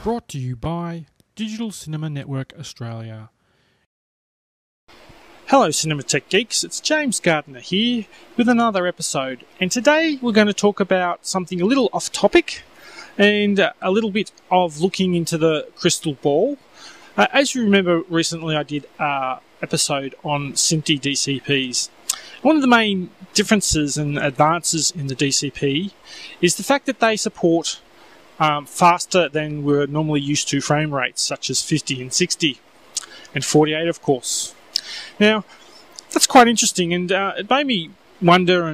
Brought to you by Digital Cinema Network Australia. Hello CineTechGeeks, it's James Gardner here with another episode, and today we're going to talk about something a little off topic and a little bit of looking into the crystal ball. As you remember, recently I did an episode on SMPTE DCPs. One of the main differences and advances in the DCP is the fact that they support faster than we're normally used to frame rates, such as 50 and 60 and 48, of course. Now, that's quite interesting, and it made me wonder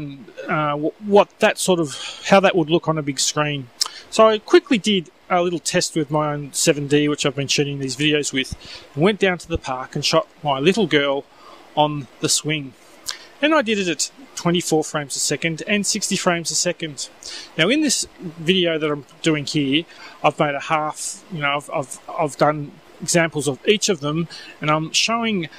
what that sort of, how that would look on a big screen. So I quickly did a little test with my own 7D, which I've been shooting these videos with, and went down to the park and shot my little girl on the swing. And I did it at 24 frames a second and 60 frames a second. Now, in this video that I'm doing here, I've made a half. I've done examples of each of them, and I'm showing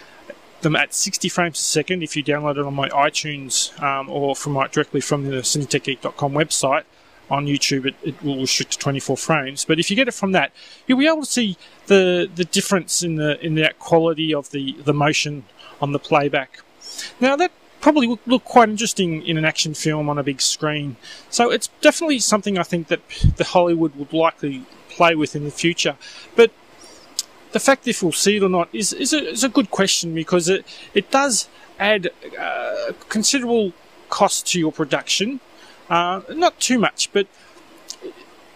them at 60 frames a second. If you download it on my iTunes or directly from the CineTechGeek.com website on YouTube, it will restrict to 24 frames. But if you get it from that, you'll be able to see the difference in the quality of the motion on the playback. Now, that probably would look quite interesting in an action film on a big screen. So it's definitely something I think that the Hollywood would likely play with in the future. But the fact if we'll see it or not is a good question, because it does add considerable cost to your production. Not too much, but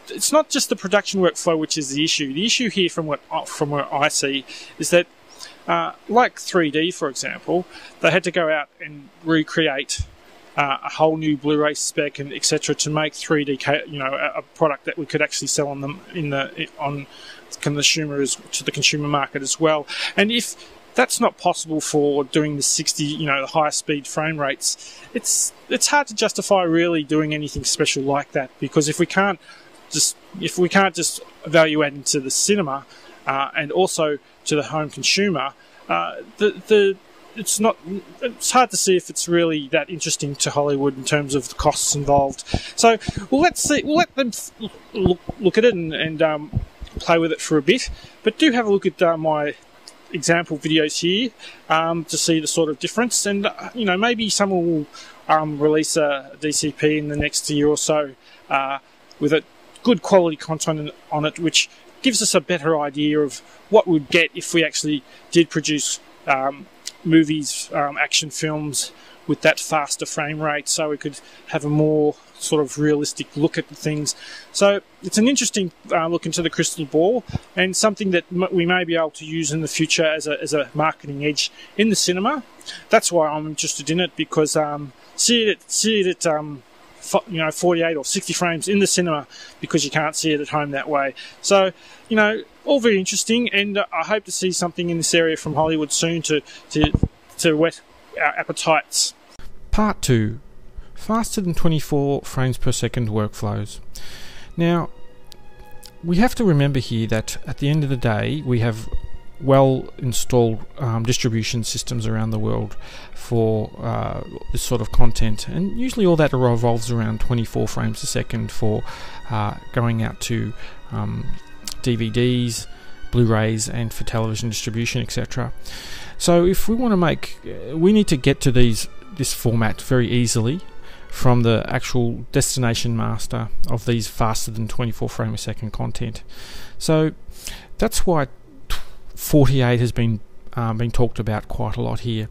it's not just the production workflow which is the issue. The issue here, from where I see, is that like 3D, for example, they had to go out and recreate a whole new Blu-ray spec and etc. to make 3D, a product that we could actually sell on them on to the consumer market as well. And if that's not possible for doing the 60, the higher speed frame rates, it's hard to justify really doing anything special like that, because if we can't just value add into the cinema and also to the home consumer, it's hard to see if it's really that interesting to Hollywood in terms of the costs involved. So we'll let them look at it and play with it for a bit. But do have a look at my example videos here to see the sort of difference, and maybe someone will release a DCP in the next year or so with a good quality content on it, which gives us a better idea of what we'd get if we actually did produce movies, action films with that faster frame rate, so we could have a more sort of realistic look at the things. So it's an interesting look into the crystal ball, and something that we may be able to use in the future as a marketing edge in the cinema. That's why I'm interested in it, because see it at 48 or 60 frames in the cinema, because you can't see it at home that way. So all very interesting, and I hope to see something in this area from Hollywood soon to whet our appetites. Part 2. Faster than 24 frames per second workflows. Now, we have to remember here that at the end of the day, we have well installed distribution systems around the world for this sort of content, and usually all that revolves around 24 frames a second for going out to DVDs, Blu-rays, and for television distribution, etc. So if we want to we need to get to this format very easily from the actual destination master of these faster than 24 frame a second content. So that's why 48 has been talked about quite a lot here,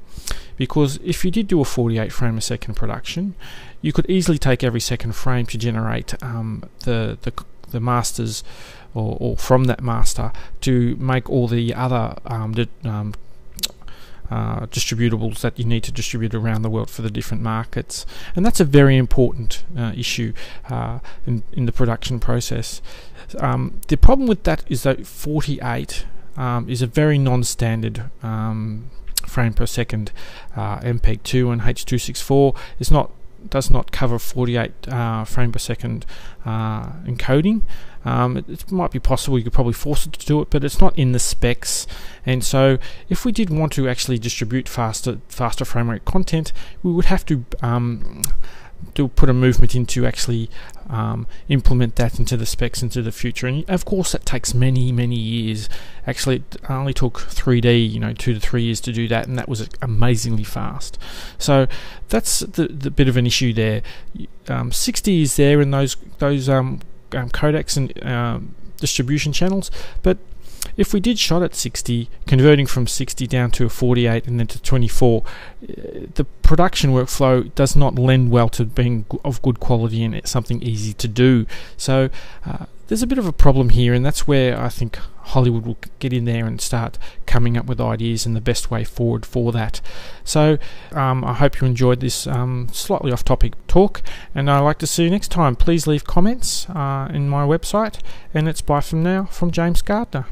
because if you did do a 48 frame a second production, you could easily take every second frame to generate the masters or from that master to make all the other distributables that you need to distribute around the world for the different markets. And that's a very important issue in the production process. The problem with that is that 48 is a very non-standard frame per second. MPEG-2 and H.264 does not cover 48 frame per second encoding. It might be possible, you could probably force it to do it, but it's not in the specs. And so if we did want to actually distribute faster frame rate content, we would have to put a movement into actually implement that into the specs into the future. And of course that takes many years. Actually it only took 3D 2 to 3 years to do that, and that was amazingly fast. So that's the bit of an issue there. 60 is there in those codecs and distribution channels, but if we did shot at 60, converting from 60 down to a 48 and then to 24, the production workflow does not lend well to being of good quality and it's something easy to do. So there's a bit of a problem here, and that's where I think Hollywood will get in there and start coming up with ideas and the best way forward for that. So I hope you enjoyed this slightly off-topic talk, and I'd like to see you next time. Please leave comments in my website, and it's bye from now from James Gardner.